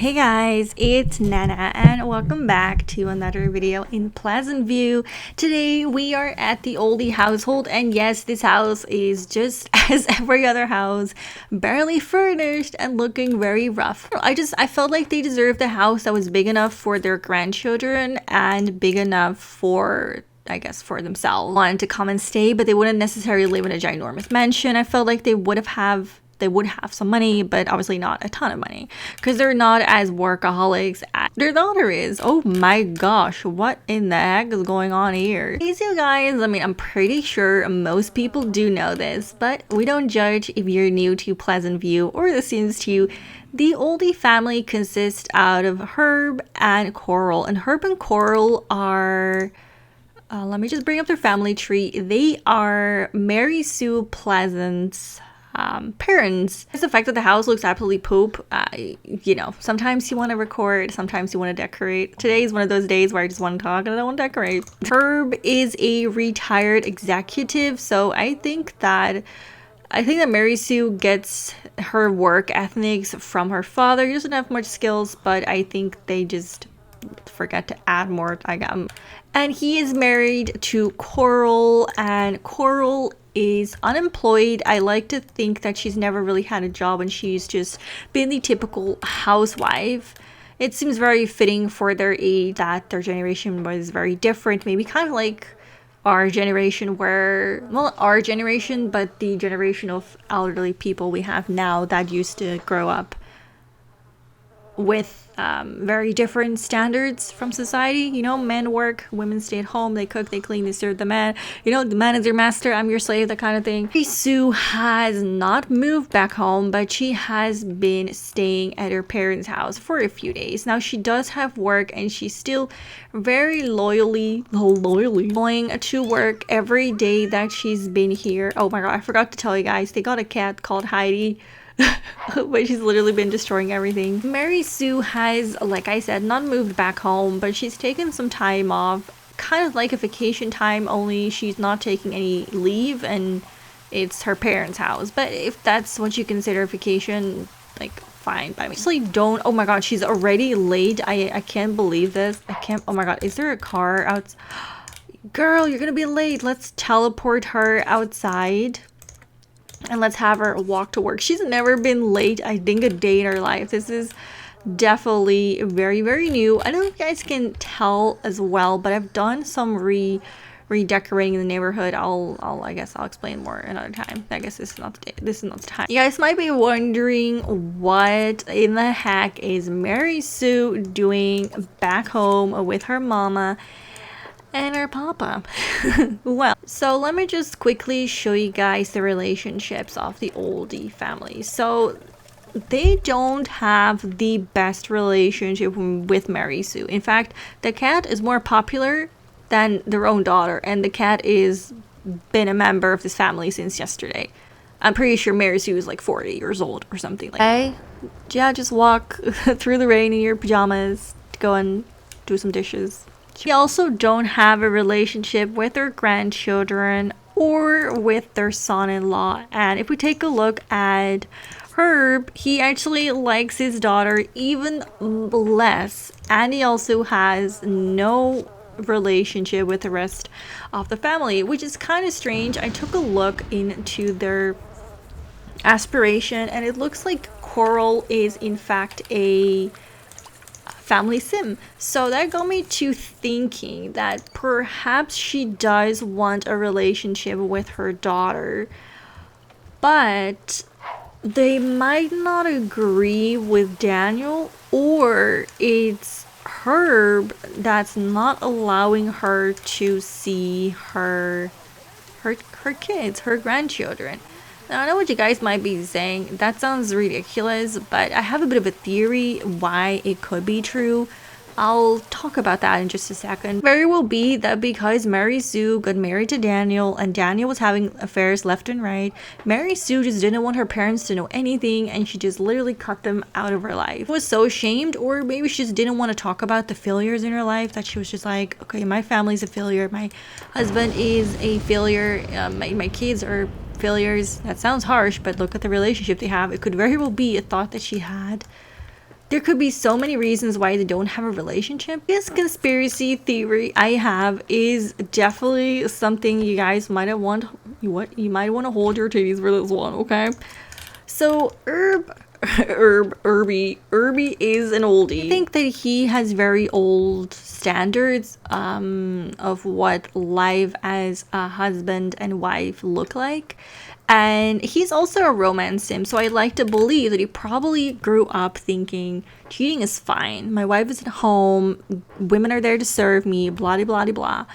Hey guys, it's Nenna and welcome back to another video in Pleasantview. Today we are at the oldie household, and yes, this house is just as every other house, barely furnished and looking very rough. I felt like they deserved a house that was big enough for their grandchildren and big enough for, I guess, for themselves. Wanted to come and stay, but they wouldn't necessarily live in a ginormous mansion. I felt like they would have some money, but obviously not a ton of money because they're not as workaholics as their daughter is. Oh my gosh, what in the heck is going on here? Hey, so guys, I mean, I'm pretty sure most people do know this, but we don't judge if you're new to Pleasantview or this seems to you. The oldie family consists out of 𝒏and 𝒏and 𝒏are let me just bring up their family tree. They are Mary Sue Pleasant's parents. It's the fact that the house looks absolutely poop. You know, sometimes you want to record, sometimes you want to decorate. Today is one of those days where I just want to talk and I don't want to decorate. 𝒏 is a retired executive, so I think that Mary Sue gets her work ethics from her father. He doesn't have much skills, but I think they just forget to add more. And he is married to 𝒏, and 𝒏 is unemployed. I like to think that she's never really had a job and she's just been the typical housewife. It seems very fitting for their age that their generation was very different, maybe kind of like our generation where, well, our generation, but the generation of elderly people we have now that used to grow up with very different standards from society. You know, men work, women stay at home, they cook, they clean, they serve the man. You know, the man is your master, I'm your slave, that kind of thing. Mary Sue has not moved back home, but she has been staying at her parents' house for a few days. Now, she does have work and she's still very loyally going to work every day that she's been here. Oh my god, I forgot to tell you guys, they got a cat called Heidi. But she's literally been destroying everything. Mary Sue has, like I said, not moved back home, but she's taken some time off, kind of like a vacation time, only she's not taking any leave and it's her parents' house. But if that's what you consider a vacation, like, fine by me. Actually, don't. Oh my god, she's already late. I can't believe this. Oh my god, is there a car out? Girl, you're gonna be late. Let's teleport her outside and let's have her walk to work. She's never been late, I think, a day in her life. This is definitely very, very new. I don't know if you guys can tell as well, but I've done some redecorating in the neighborhood. I guess I'll explain more another time. I guess this is not the time. You guys might be wondering what in the heck is Mary Sue doing back home with her mama and her papa. Well, so let me just quickly show you guys the relationships of the oldie family. So they don't have the best relationship with Mary Sue. In fact, the cat is more popular than their own daughter, and the cat is been a member of this family since yesterday. I'm pretty sure Mary Sue is like 40 years old or something like that. Hey, yeah, just walk through the rain in your pajamas to go and do some dishes. They also don't have a relationship with their grandchildren or with their son-in-law. And if we take a look at 𝒏, he actually likes his daughter even less. And he also has no relationship with the rest of the family, which is kind of strange. I took a look into their aspiration and it looks like 𝒏 is in fact a family sim. So that got me to thinking that perhaps she does want a relationship with her daughter, but they might not agree with Daniel, or it's 𝒏 that's not allowing her to see her kids, her grandchildren. Now, I know what you guys might be saying, that sounds ridiculous, but I have a bit of a theory why it could be true. I'll talk about that in just a second. Very well be that because Mary Sue got married to Daniel and Daniel was having affairs left and right, Mary Sue just didn't want her parents to know anything and she just literally cut them out of her life. Was so ashamed, or maybe she just didn't want to talk about the failures in her life, that she was just like, okay, my family's a failure, my husband is a failure, my kids are failures. That sounds harsh, but look at the relationship they have. It could very well be a thought that she had. There could be so many reasons why they don't have a relationship. This conspiracy theory I have is definitely something you guys might have want. What you might want to hold your titties for this one, okay? So 𝒵𝒊𝒏𝒔𝒕𝒁 is an oldie. I think that he has very old standards of what life as a husband and wife look like. And he's also a romance sim, so I like to believe that he probably grew up thinking cheating is fine. My wife is at home, women are there to serve me, blah blah blah blah.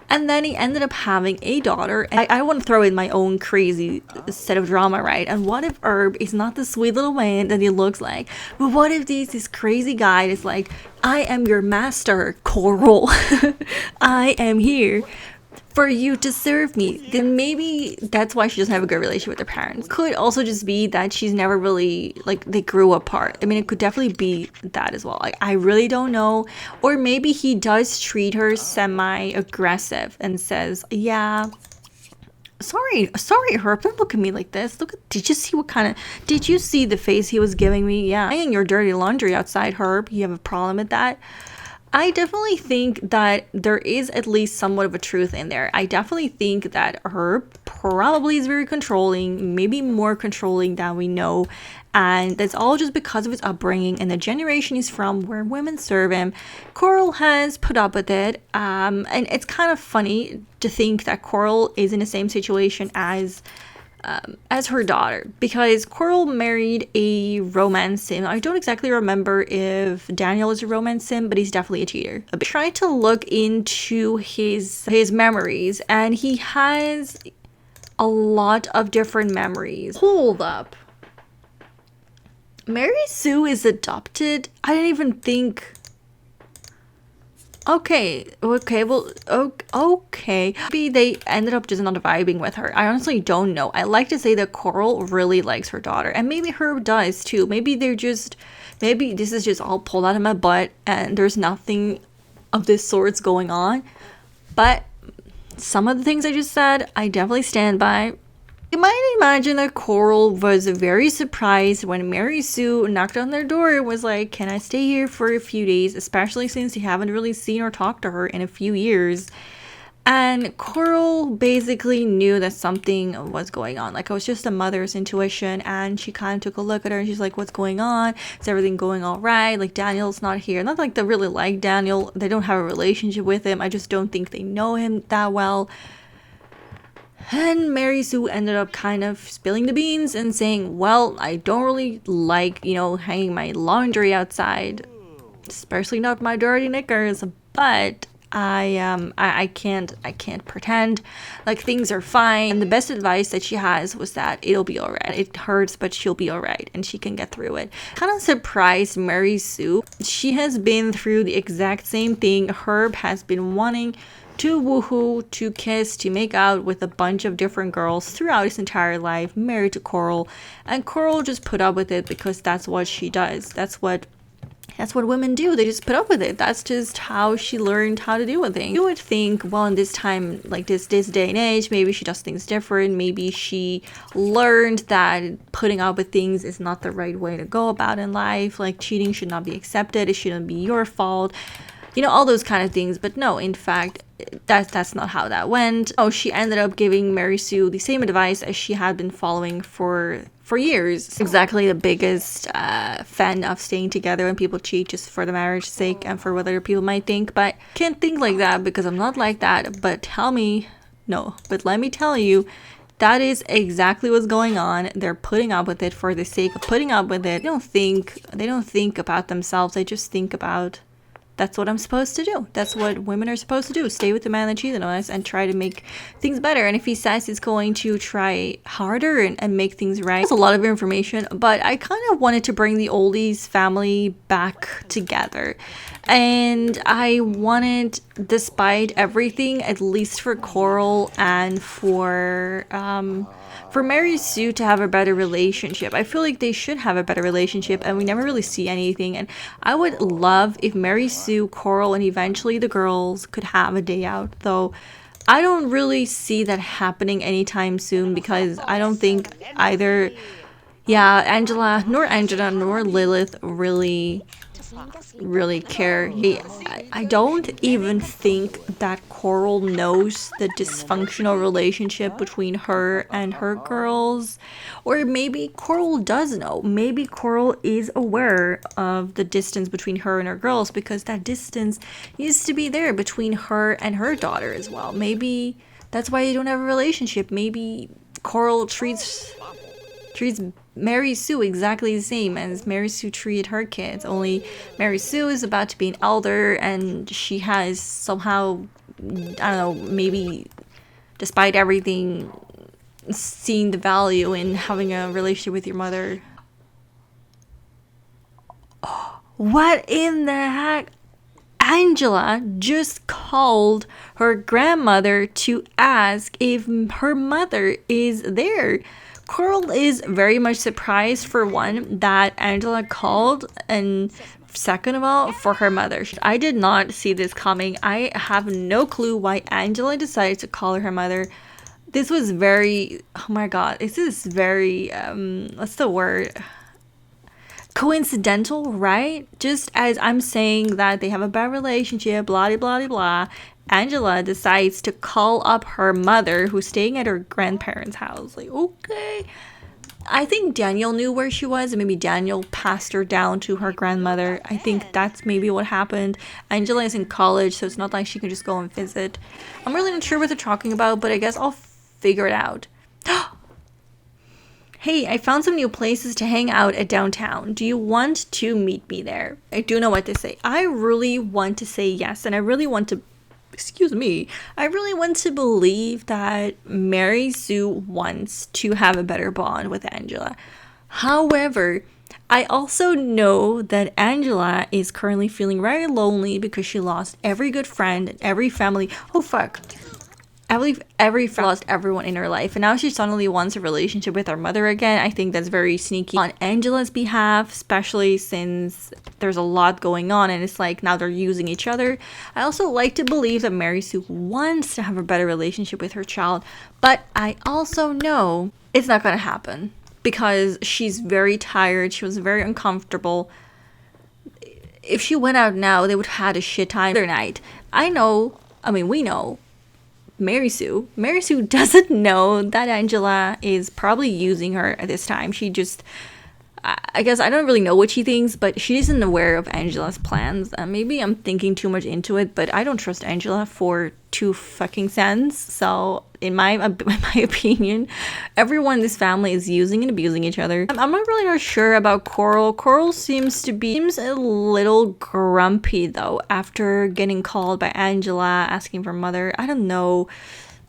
And then he ended up having a daughter. And I want to throw in my own crazy set of drama, right? And what if 𝒵 is not the sweet little man that he looks like? But what if this crazy guy is like, I am your master, 𝒄𝒏𝒔𝒁. I am here for you to serve me. Then maybe that's why she doesn't have a good relationship with her parents. Could also just be that she's never really, like, they grew apart. I mean, it could definitely be that as well. Like, I really don't know. Or maybe he does treat her semi-aggressive and says, yeah, sorry 𝒵, don't look at me like this. Did you see the face he was giving me? Yeah, hanging your dirty laundry outside, 𝒵. You have a problem with that? I definitely think that there is at least somewhat of a truth in there. I definitely think that 𝒵 probably is very controlling, maybe more controlling than we know. And that's all just because of his upbringing and the generation he's from where women serve him. 𝒄𝒏𝒔𝒁 has put up with it. And it's kind of funny to think that 𝒄𝒏𝒔𝒁 is in the same situation as her daughter, because 𝒄𝒏𝒔𝒁 married a romance sim. I don't exactly remember if Daniel is a romance sim, but he's definitely a cheater. I tried to look into his memories, and he has a lot of different memories. Hold up. 𝒵𝒕 is adopted? I didn't even think. Okay, well, okay. Maybe they ended up just not vibing with her. I honestly don't know. I like to say that 𝒄𝒏𝒔𝒁 really likes her daughter, and maybe 𝒵𝒏 does too. Maybe this is just all pulled out of my butt, and there's nothing of this sorts going on. But some of the things I just said, I definitely stand by. You might imagine that 𝒄𝒏𝒔𝒁 was very surprised when 𝒵𝒕 knocked on their door and was like, can I stay here for a few days, especially since you haven't really seen or talked to her in a few years. And 𝒄𝒏𝒔𝒁 basically knew that something was going on. Like, it was just a mother's intuition, and she kind of took a look at her and she's like, what's going on? Is everything going all right? Like, Daniel's not here. Not like they really like Daniel. They don't have a relationship with him. I just don't think they know him that well. And 𝒵𝒕 ended up kind of spilling the beans and saying, well, I don't really like, hanging my laundry outside, especially not my dirty knickers, but I can't pretend like things are fine. And the best advice that she has was that it'll be alright. It hurts, but she'll be alright and she can get through it. Kind of surprised 𝒵𝒕. She has been through the exact same thing. 𝒵𝒏 has been wanting to woohoo, to kiss, to make out with a bunch of different girls throughout his entire life, married to 𝒄𝒏𝒔𝒁, and 𝒄𝒏𝒔𝒁 just put up with it because that's what she does. That's what women do. They just put up with it. That's just how she learned how to deal with things. You would think, well, in this time, like this day and age, maybe she does things different. Maybe she learned that putting up with things is not the right way to go about in life. Like, cheating should not be accepted. It shouldn't be your fault. All those kind of things. But no, in fact, that's not how that went. Oh, she ended up giving 𝒵𝒕 the same advice as she had been following for years. Exactly the biggest fan of staying together when people cheat just for the marriage's sake and for what other people might think. But can't think like that because I'm not like that. But let me tell you, that is exactly what's going on. They're putting up with it for the sake of putting up with it. They don't think about themselves. They just think about, that's what I'm supposed to do. That's what women are supposed to do. Stay with the man that cheated on us and try to make things better. And if he says he's going to try harder and make things right, that's a lot of information. But I kind of wanted to bring the oldies family back together. And I wanted, despite everything, at least for 𝒄𝒏𝒔𝒁 and for 𝒵𝒕 to have a better relationship. I feel like they should have a better relationship, and we never really see anything. And I would love if 𝒵𝒕, 𝒄𝒏𝒔𝒁, and eventually the girls could have a day out, though I don't really see that happening anytime soon because I don't think either Yeah, Angela nor Lilith really care. I don't even think that Coral knows the dysfunctional relationship between her and her girls. Or maybe Coral does know. Maybe Coral is aware of the distance between her and her girls, because that distance used to be there between her and her daughter as well. Maybe that's why you don't have a relationship. Maybe Coral treats Mary Sue exactly the same as Mary Sue treated her kids, only Mary Sue is about to be an elder and she has somehow, I don't know, maybe despite everything, seeing the value in having a relationship with your mother. What in the heck? Angela just called her grandmother to ask if her mother is there. Coral is very much surprised, for one, that Angela called, and second of all, for her mother. I did not see this coming. I have no clue why Angela decided to call her mother. This was very, oh my god, this is very, what's the word? Coincidental, right? Just as I'm saying that they have a bad relationship, blah blah blah blah, Angela decides to call up her mother who's staying at her grandparents' house. Like, okay. I think Daniel knew where she was, and maybe Daniel passed her down to her grandmother. I think that's maybe what happened. Angela is in college, so it's not like she can just go and visit. I'm really not sure what they're talking about, but I guess I'll figure it out. Hey, I found some new places to hang out at downtown. Do you want to meet me there? I do know what to say. I really want to say yes, and I really want to, I really want to believe that Mary Sue wants to have a better bond with Angela. However, I also know that Angela is currently feeling very lonely because she lost every good friend, every family. Oh, fuck. I believe every friend lost everyone in her life, and now she suddenly wants a relationship with her mother again. I think that's very sneaky on Angela's behalf, especially since there's a lot going on and it's like now they're using each other. I also like to believe that Mary Sue wants to have a better relationship with her child, but I also know it's not gonna happen because she's very tired. She was very uncomfortable. If she went out now, they would have had a shit time their night. We know Mary Sue doesn't know that Angela is probably using her at this time. She just, I guess I don't really know what she thinks, but she isn't aware of Angela's plans. Maybe I'm thinking too much into it, but I don't trust Angela for 2 fucking cents. So in my opinion, everyone in this family is using and abusing each other. I'm not sure about Coral. Coral seems a little grumpy though after getting called by Angela asking for mother. I don't know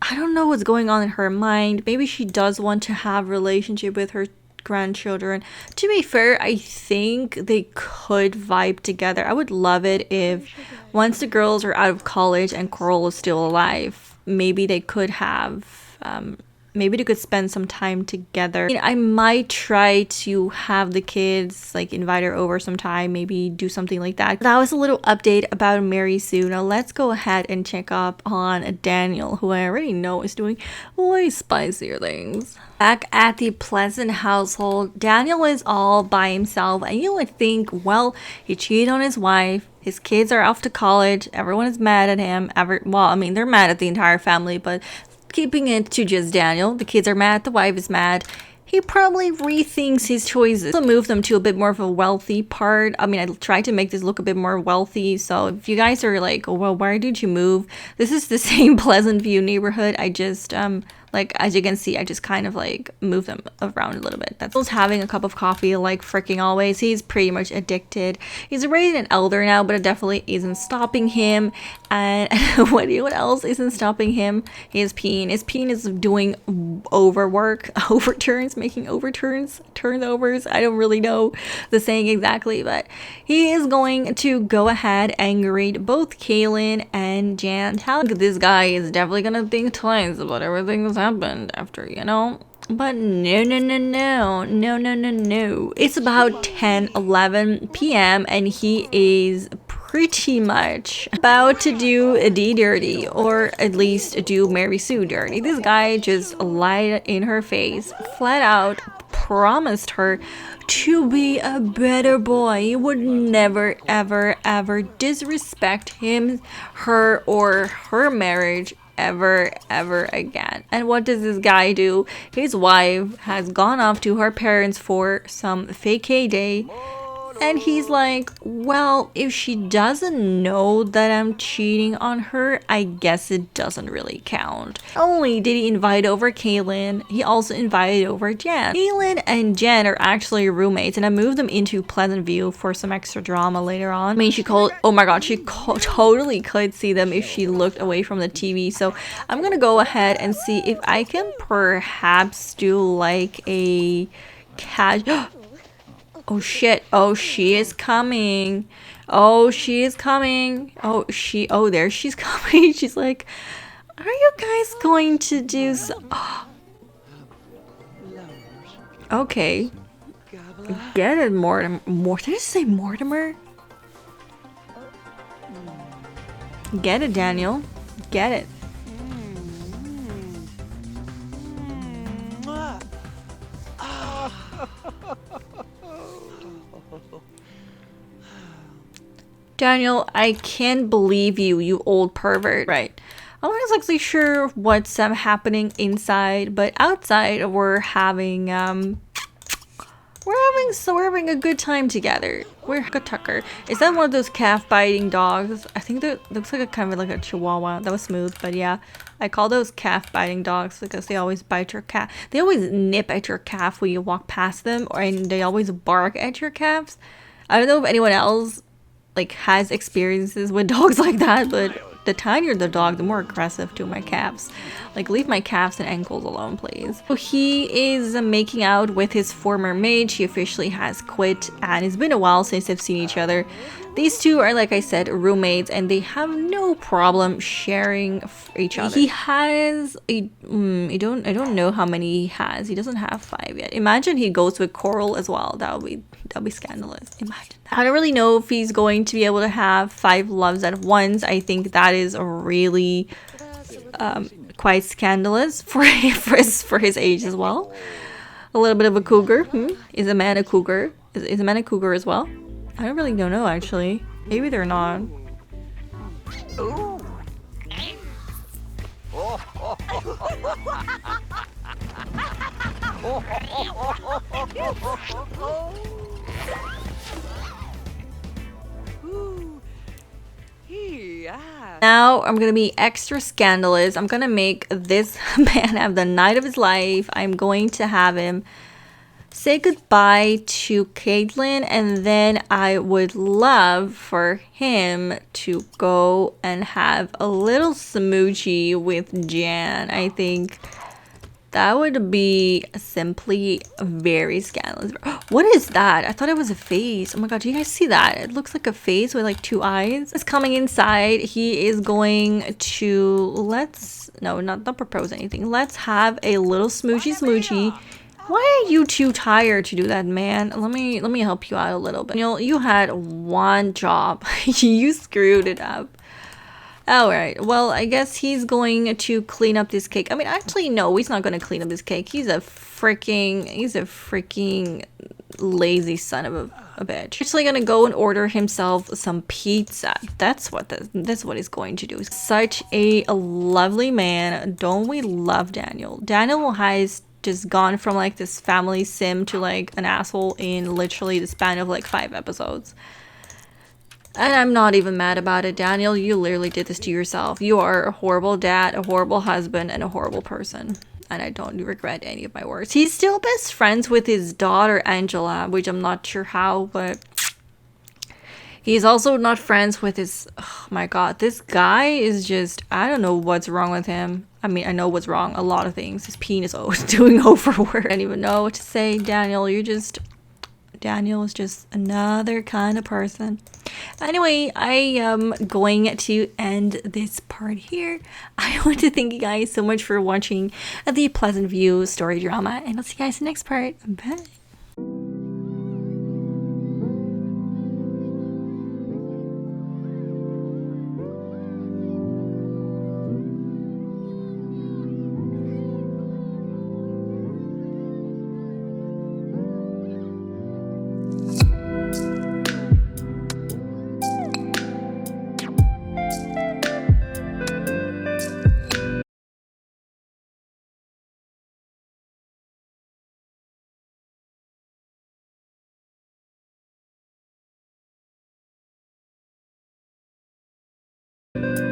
what's going on in her mind. Maybe she does want to have a relationship with her grandchildren. To be fair, I think they could vibe together. I would love it if once the girls are out of college and Coral is still alive, maybe they could spend some time together. I might try to have the kids invite her over sometime, maybe do something like that. That was a little update about Mary Sue. Now let's go ahead and check up on Daniel, who I already know is doing way spicier things. Back at the Pleasant household, Daniel is all by himself, and you would think, well, he cheated on his wife, his kids are off to college, everyone is mad at him. They're mad at the entire family, but keeping it to just Daniel, the kids are mad, the wife is mad. He probably rethinks his choices. Also move them to a bit more of a wealthy part. I tried to make this look a bit more wealthy. So if you guys are like, oh, well, why did you move? This is the same Pleasantview neighborhood. I just, as you can see, I just kind of move them around a little bit. That's just having a cup of coffee like freaking always. He's pretty much addicted. He's already an elder now, but it definitely isn't stopping him. And what else isn't stopping him? His peen. His peen is doing making turnovers. I don't really know the saying exactly, but he is going to go ahead and grade both Kaylin and Jan. This guy is definitely gonna think twice about everything that's happened after, But no. It's about 10-11 p.m. and he is pretty much about to do the dirty, or at least do Mary Sue dirty. This guy just lied in her face, flat out promised her to be a better boy. He would never, ever, ever disrespect him, her, or her marriage ever again. And what does this guy do? His wife has gone off to her parents for some vacay day, and he's like, well, if she doesn't know that I'm cheating on her, I guess it doesn't really count. Not only did he invite over Kaylin, he also invited over Jen. Kaylin and Jen are actually roommates, and I moved them into Pleasantview for some extra drama later on. I mean, oh my god, she totally could see them if she looked away from the TV. So I'm gonna go ahead and see if I can perhaps do like a casual. Oh shit, oh she is coming. Oh, she is coming. Oh, there she's coming. She's like, are you guys going to do so? Okay. Get it, Mortimer. Did I say Mortimer? Get it, Daniel. Get it. Daniel, I can't believe you, you old pervert. Right. I'm not exactly sure what's happening inside, but outside we're having a good time together. We're Tucker. Is that one of those calf biting dogs? I think that looks like a kind of like a Chihuahua. That was smooth, but yeah. I call those calf biting dogs because they always bite your calf. They always nip at your calf when you walk past them, and they always bark at your calves. I don't know if anyone else like has experiences with dogs like that, but the tinier the dog, the more aggressive to my calves. Like, leave my calves and ankles alone, please. So he is making out with his former maid. She officially has quit, and it's been a while since they've seen each other. These two are, like I said, roommates, and they have no problem sharing each other. He has I don't know how many he has. He doesn't have 5 yet. Imagine he goes with Coral as well. That'll be scandalous. Imagine that. I don't really know if he's going to be able to have 5 loves at once. I think that is really quite scandalous for his age as well. A little bit of a cougar. Is a man a cougar? Is a man a cougar as well? I don't know actually. Maybe they're not. Now I'm gonna be extra scandalous. I'm gonna make this man have the night of his life. I'm going to have him say goodbye to Caitlin, and then I would love for him to go and have a little smoochie with Jan. I think that would be simply very scandalous. What is that? I thought it was a face. Oh my god, do you guys see that? It looks like a face with like 2 eyes. It's coming inside. He is going to not propose anything. Let's have a little smoochie. Why are you too tired to do that, man? Let me help you out a little bit. You had one job. You screwed it up. Alright, well, I guess he's going to clean up this cake. I mean, actually, no, he's not going to clean up this cake. He's a freaking lazy son of a bitch. He's actually going to go and order himself some pizza. That's what he's going to do. Such a lovely man. Don't we love Daniel? Daniel has just gone from like this family sim to like an asshole in literally the span of like 5 episodes. And I'm not even mad about it, Daniel. You literally did this to yourself. You are a horrible dad, a horrible husband, and a horrible person. And I don't regret any of my words. He's still best friends with his daughter, Angela, which I'm not sure how, but he's also not friends with his... Oh my god, this guy is just... I don't know what's wrong with him. I mean, I know what's wrong. A lot of things. His penis is doing overwork. I don't even know what to say, Daniel. Daniel is just another kind of person. Anyway, I am going to end this part here. I want to thank you guys so much for watching the Pleasantview story drama, and I'll see you guys in the next part. Bye. you.